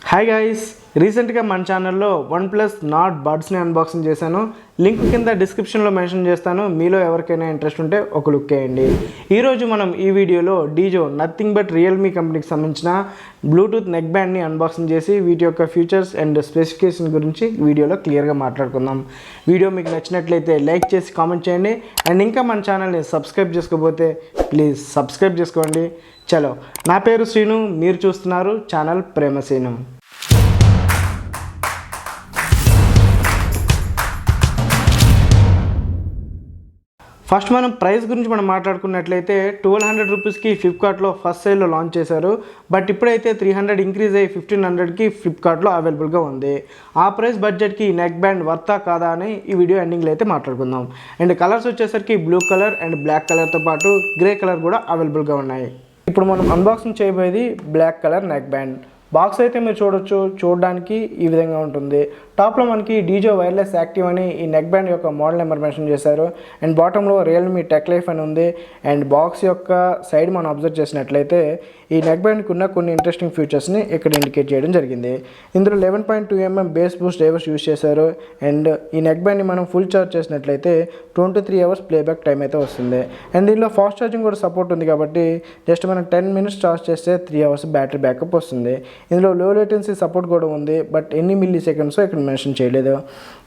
Hi guys, రీసెంట్గా మన ఛానల్లో OnePlus నాట్ బడ్స్ని అన్బాక్సింగ్ చేశాను. లింక్ కింద డిస్క్రిప్షన్లో మెన్షన్ చేస్తాను. మీలో ఎవరికైనా ఇంట్రెస్ట్ ఉంటే ఒక లుక్ వేయండి. ఈరోజు మనం ఈ వీడియోలో DIZO నథింగ్ బట్ రియల్మీ కంపెనీకి సంబంధించిన బ్లూటూత్ నెక్ బ్యాండ్ని అన్బాక్సింగ్ చేసి వీటి యొక్క ఫీచర్స్ అండ్ స్పెసిఫికేషన్ గురించి వీడియోలో క్లియర్గా మాట్లాడుకుందాం. వీడియో మీకు నచ్చినట్లయితే లైక్ చేసి కామెంట్ చేయండి. అండ్ ఇంకా మన ఛానల్ని సబ్స్క్రైబ్ చేసుకోకపోతే ప్లీజ్ సబ్స్క్రైబ్ చేసుకోండి. చలో, నా పేరు శ్రీను, మీరు చూస్తున్నారు ఛానల్ ప్రేమశ్రీను. ఫస్ట్ మనం ప్రైస్ గురించి మాట్లాడుకున్నట్లయితే 1200 రూపీస్కి ఫ్లిప్కార్ట్లో ఫస్ట్ సేల్లో లాంచ్ చేశారు. బట్ ఇప్పుడైతే 300 ఇంక్రీజ్ అయ్యి 1500కి ఫ్లిప్కార్ట్లో అవైలబుల్గా ఉంది. ఆ ప్రైస్ బడ్జెట్కి నెక్ బ్యాండ్ వర్తా కాదా అని ఈ వీడియో ఎండింగ్లో అయితే మాట్లాడుకుందాం. అండ్ కలర్స్ వచ్చేసరికి బ్లూ కలర్ అండ్ బ్లాక్ కలర్తో పాటు గ్రే కలర్ కూడా అవైలబుల్గా ఉన్నాయి. ఇప్పుడు మనం అన్బాక్సింగ్ చేయబోయేది black colour neckband. Box అయితే మీరు చూడడానికి ఈ విధంగా ఉంటుంది. టాప్లో మనకి DIZO వైర్లెస్ యాక్టివ్ అని ఈ నెక్ బ్యాండ్ యొక్క మోడల్ నెంబర్ మెన్షన్ చేశారు. అండ్ బాటంలో Realme టెక్ లైఫ్ అని ఉంది. అండ్ బాక్స్ యొక్క సైడ్ మనం అబ్జర్వ్ చేసినట్లయితే ఈ నెక్ బ్యాండ్కి ఉన్న కొన్ని ఇంట్రెస్టింగ్ ఫీచర్స్ని ఇక్కడ ఇండికేట్ చేయడం జరిగింది. ఇందులో 11.2mm base Boost drivers use చేశారు. అండ్ ఈ నెక్ బ్యాండ్ని మనం ఫుల్ ఛార్జ్ చేసినట్లయితే 23 అవర్స్ ప్లేబ్యాక్ టైం అయితే వస్తుంది. అండ్ దీనిలో ఫాస్ట్ ఛార్జింగ్ కూడా సపోర్ట్ ఉంది కాబట్టి జస్ట్ మనం 10 మినిట్స్ ఛార్జ్ చేస్తే 3 అవర్స్ బ్యాటరీ బ్యాకప్ వస్తుంది. ఇందులో లో లేటెన్సీ సపోర్ట్ కూడా ఉంది. బట్ ఎన్ని మిల్లీ సెకండ్స్ ఇక్కడ మెన్షన్ చేయలేదు.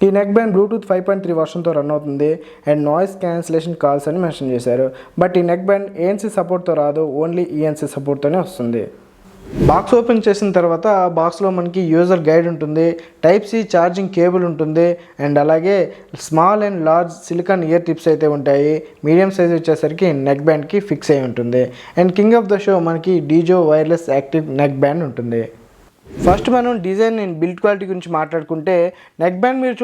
ఈ నెక్ బ్యాండ్ బ్లూటూత్ 5.3 వర్షన్తో రన్ అవుతుంది. అండ్ నాయిస్ క్యాన్సిలేషన్ కాల్స్ అని మెన్షన్ చేశారు. బట్ ఈ నెక్ బ్యాండ్ ANC సపోర్ట్తో రాదు, ఓన్లీ ENC సపోర్ట్తోనే వస్తుంది. బాక్స్ ఓపెన్ చేసిన తర్వాత బాక్స్లో మనకి యూజర్ గైడ్ ఉంటుంది, Type-C ఛార్జింగ్ కేబుల్ ఉంటుంది. అండ్ అలాగే small and large silicone year tips అయితే ఉంటాయి. మీడియం సైజ్ వచ్చేసరికి నెక్ బ్యాండ్కి ఫిక్స్ అయి ఉంటుంది. And king of the show మనకి DIZO wireless active neck band ఉంటుంది. ఫస్ట్ మనం డిజైన్ అండ్ బిల్డ్ క్వాలిటీ గురించి మాట్లాడుకుంటే నెక్ బ్యాండ్ మీరు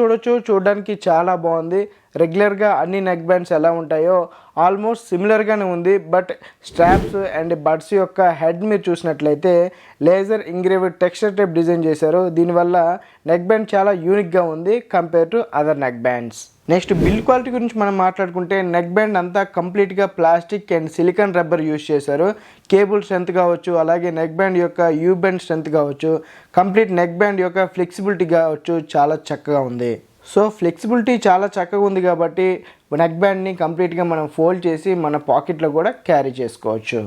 చూడడానికి చాలా బాగుంది. రెగ్యులర్గా అన్ని నెక్ బ్యాండ్స్ ఎలా ఉంటాయో ఆల్మోస్ట్ సిమిలర్గానే ఉంది. బట్ స్ట్రాప్స్ అండ్ బడ్స్ యొక్క హెడ్ మీరు చూసినట్లయితే లేజర్ ఇంగ్రేవ్డ్ టెక్స్చర్ టైప్ డిజైన్ చేశారు. దీనివల్ల నెక్ బ్యాండ్ చాలా యూనిక్గా ఉంది compare to other neck bands. Next build quality గురించి మనం మాట్లాడుకుంటే నెక్ బ్యాండ్ అంతా కంప్లీట్గా plastic and silicon rubber use చేశారు. కేబుల్ స్ట్రెంత్ కావచ్చు, అలాగే నెక్ బ్యాండ్ యొక్క యూ బెండ్ స్ట్రెంత్ కావచ్చు, కంప్లీట్ నెక్ బ్యాండ్ యొక్క ఫ్లెక్సిబిలిటీ కావచ్చు చాలా చక్కగా ఉంది. సో ఫ్లెక్సిబిలిటీ చాలా చక్కగా ఉంది కాబట్టి నెక్ బ్యాండ్ని కంప్లీట్గా మనం ఫోల్డ్ చేసి మన పాకెట్లో కూడా క్యారీ చేసుకోవచ్చు.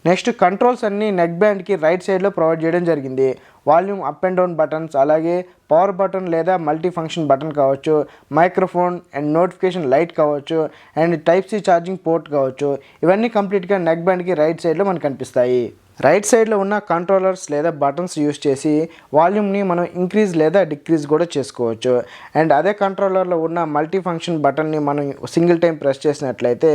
నెక్స్ట్ కంట్రోల్స్ అన్నీ నెక్ బ్యాండ్కి రైట్ సైడ్లో ప్రొవైడ్ చేయడం జరిగింది. Volume up and down buttons, అలాగే పవర్ బటన్ లేదా మల్టీ ఫంక్షన్ బటన్ కావచ్చు, మైక్రోఫోన్ అండ్ నోటిఫికేషన్ లైట్ కావచ్చు, అండ్ Type-C ఛార్జింగ్ పోర్ట్ కావచ్చు. ఇవన్నీ కంప్లీట్గా నెక్ బ్యాండ్కి రైట్ సైడ్లో మనకు కనిపిస్తాయి. రైట్ సైడ్లో ఉన్న కంట్రోలర్స్ లేదా బటన్స్ యూస్ చేసి వాల్యూమ్ని మనం ఇంక్రీజ్ లేదా డిక్రీజ్ కూడా చేసుకోవచ్చు. అండ్ అదే కంట్రోలర్లో ఉన్న మల్టీ ఫంక్షన్ బటన్ని మనం సింగిల్ టైం ప్రెస్ చేసినట్లయితే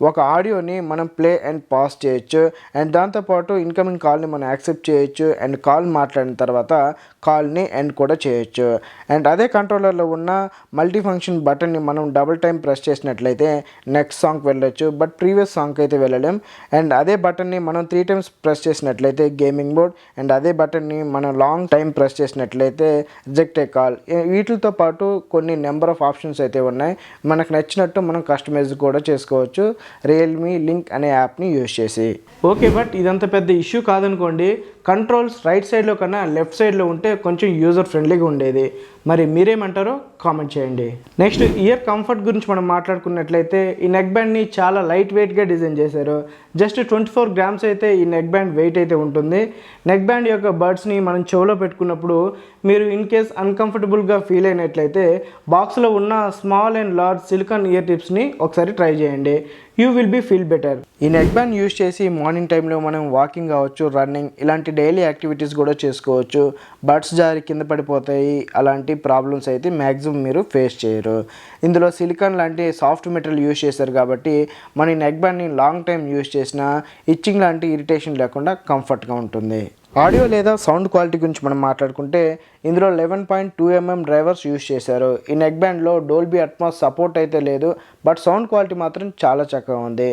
ఒక ఆడియోని మనం ప్లే అండ్ పాజ్ చేయొచ్చు. అండ్ దాంతోపాటు ఇన్కమింగ్ కాల్ని మనం యాక్సెప్ట్ చేయొచ్చు. అండ్ కాల్ మాట్లాడిన తర్వాత కాల్ని ఎండ్ కూడా చేయొచ్చు. అండ్ అదే కంట్రోలర్లో ఉన్న మల్టీ ఫంక్షన్ బటన్ని మనం డబుల్ టైం ప్రెస్ చేసినట్లయితే నెక్స్ట్ సాంగ్కి వెళ్ళొచ్చు, బట్ ప్రీవియస్ సాంగ్కి అయితే వెళ్ళలేం. అండ్ అదే బటన్ని మనం 3 టైమ్స్ ప్రెస్ చేసినట్లయితే గేమింగ్ మోడ్, అండ్ అదే బటన్ని మనం లాంగ్ టైం ప్రెస్ చేసినట్లయితే రిజెక్ట్ ఏ కాల్. వీటితో పాటు కొన్ని నెంబర్ ఆఫ్ ఆప్షన్స్ అయితే ఉన్నాయి. మనకు నచ్చినట్టు మనం కస్టమైజ్ కూడా చేసుకోవచ్చు Realme లింక్ అనే యాప్ని యూజ్ చేసి. ఓకే, బట్ ఇదంత పెద్ద ఇష్యూ కాదనుకోండి. కంట్రోల్స్ రైట్ సైడ్లో కన్నా లెఫ్ట్ సైడ్లో ఉంటే కొంచెం యూజర్ ఫ్రెండ్లీగా ఉండేది. మరి మీరేమంటారో కామెంట్ చేయండి. నెక్స్ట్ ఇయర్ కంఫర్ట్ గురించి మనం మాట్లాడుకున్నట్లయితే ఈ నెక్ బ్యాండ్ని చాలా లైట్ వెయిట్గా డిజైన్ చేశారు. జస్ట్ 24 గ్రామ్స్ అయితే ఈ నెక్ బ్యాండ్ వెయిట్ అయితే ఉంటుంది. నెక్ బ్యాండ్ యొక్క బడ్స్ని మనం చెవులో పెట్టుకున్నప్పుడు మీరు ఇన్ కేస్ అన్కంఫర్టబుల్గా ఫీల్ అయినట్లయితే బాక్స్లో ఉన్న small and large silicone ear టిప్స్ని ఒకసారి ట్రై చేయండి. You will be feel better. ఈ నెక్ బ్యాండ్ యూజ్ చేసి మార్నింగ్ టైంలో మనం వాకింగ్ కావచ్చు, రన్నింగ్ ఇలాంటి డైలీ యాక్టివిటీస్ కూడా చేసుకోవచ్చు. బడ్స్ జారి కింద పడిపోతాయి, అలాంటి ప్రాబ్లమ్స్ అయితే మ్యాక్సిమం మీరు ఫేస్ చేయరు. ఇందులో సిలికాన్ లాంటి సాఫ్ట్ మెటీరియల్ యూజ్ చేశారు కాబట్టి మన ఈ నెక్ బ్యాండ్ని లాంగ్ టైం యూజ్ చేసినా ఇచ్చింగ్ లాంటి ఇరిటేషన్ లేకుండా కంఫర్ట్గా ఉంటుంది. ఆడియో లేదా సౌండ్ క్వాలిటీ గురించి మనం మాట్లాడుకుంటే ఇందులో 11.2mm డ్రైవర్స్ యూజ్ చేశారు. ఈ నెక్ బ్యాండ్లో డోల్బీ అట్మాస్ సపోర్ట్ అయితే లేదు, బట్ సౌండ్ క్వాలిటీ మాత్రం చాలా చక్కగా ఉంది.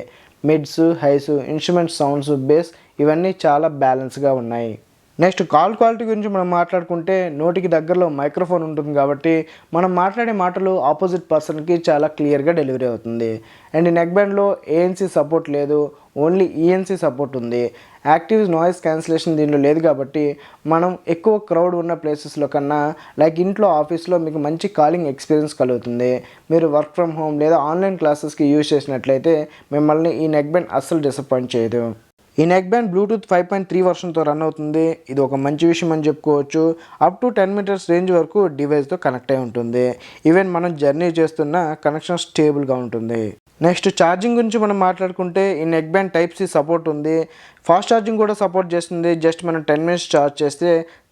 Mids, highs, instrument sounds, bass ఇవన్నీ చాలా బ్యాలెన్స్గా ఉన్నాయి. నెక్స్ట్ కాల్ క్వాలిటీ గురించి మనం మాట్లాడుకుంటే నోటికి దగ్గరలో మైక్రోఫోన్ ఉంటుంది కాబట్టి మనం మాట్లాడే మాటలు ఆపోజిట్ పర్సన్కి చాలా క్లియర్గా డెలివరీ అవుతుంది. అండ్ ఈ నెక్ బ్యాండ్లో ANC సపోర్ట్ లేదు, ఓన్లీ ENC సపోర్ట్ ఉంది. యాక్టివ్ నాయిస్ క్యాన్సిలేషన్ దీనిలో లేదు కాబట్టి మనం ఎక్కువ క్రౌడ్ ఉన్న ప్లేసెస్లో కన్నా లైక్ ఇంట్లో ఆఫీస్లో మీకు మంచి కాలింగ్ ఎక్స్పీరియన్స్ కలుగుతుంది. మీరు వర్క్ ఫ్రమ్ హోమ్ లేదా ఆన్లైన్ క్లాసెస్కి యూజ్ చేసినట్లయితే మిమ్మల్ని ఈ నెక్ బ్యాండ్ అస్సలు డిసప్పాయింట్ చేయదు. ఈ నెక్ బ్యాండ్ బ్లూటూత్ 5.3 వర్షన్తో రన్ అవుతుంది. ఇది ఒక మంచి విషయం అని చెప్పుకోవచ్చు. అప్ టు 10 మీటర్స్ రేంజ్ వరకు డివైస్తో కనెక్ట్ అయి ఉంటుంది. ఈవెన్ మనం జర్నీ చేస్తున్న కనెక్షన్ స్టేబుల్గా ఉంటుంది. నెక్స్ట్ ఛార్జింగ్ గురించి మనం మాట్లాడుకుంటే ఈ neck band type C support ఉంది. ఫాస్ట్ ఛార్జింగ్ కూడా సపోర్ట్ చేస్తుంది. జస్ట్ మనం 10 మినిట్స్ ఛార్జ్ చేస్తే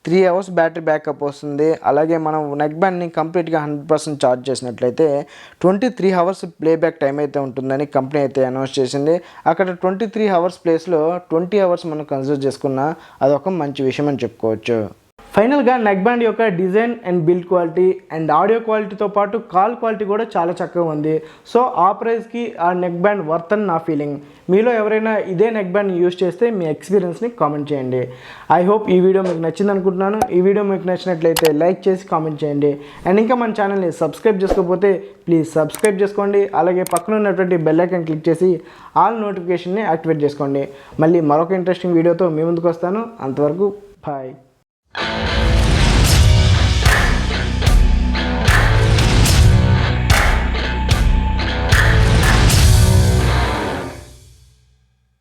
3 అవర్స్ బ్యాటరీ బ్యాకప్ వస్తుంది. అలాగే మనం నెక్ బ్యాండ్ని కంప్లీట్గా 100% ఛార్జ్ చేసినట్లయితే 23 అవర్స్ ప్లేబ్యాక్ టైం అయితే ఉంటుందని కంపెనీ అయితే అనౌన్స్ చేసింది. అక్కడ 23 అవర్స్ ప్లేస్లో 20 అవర్స్ మనం కన్సిడర్ చేసుకున్నా అదొక మంచి విషయం అని చెప్పుకోవచ్చు. ఫైనల్గా నెక్ బ్యాండ్ యొక్క design and build quality and audio క్వాలిటీతో పాటు కాల్ క్వాలిటీ కూడా చాలా చక్కగా ఉంది. సో ఆ ప్రైస్కి ఆ నెక్ బ్యాండ్ వర్త్ అని నా ఫీలింగ్. మీలో ఎవరైనా ఇదే నెక్ బ్యాండ్ యూజ్ చేస్తే మీ ఎక్స్పీరియన్స్ని కామెంట్ చేయండి. ఐ హోప్ ఈ వీడియో మీకు నచ్చింది అనుకుంటున్నాను. ఈ వీడియో మీకు నచ్చినట్లయితే లైక్ చేసి కామెంట్ చేయండి. అండ్ ఇంకా మన ఛానల్ని సబ్స్క్రైబ్ చేసుకోకపోతే ప్లీజ్ సబ్స్క్రైబ్ చేసుకోండి. అలాగే పక్కన ఉన్నటువంటి బెల్ ఐకాన్ క్లిక్ చేసి ఆల్ నోటిఫికేషన్ని యాక్టివేట్ చేసుకోండి. మళ్ళీ మరొక ఇంట్రెస్టింగ్ వీడియోతో మీ ముందుకు వస్తాను. అంతవరకు బాయ్.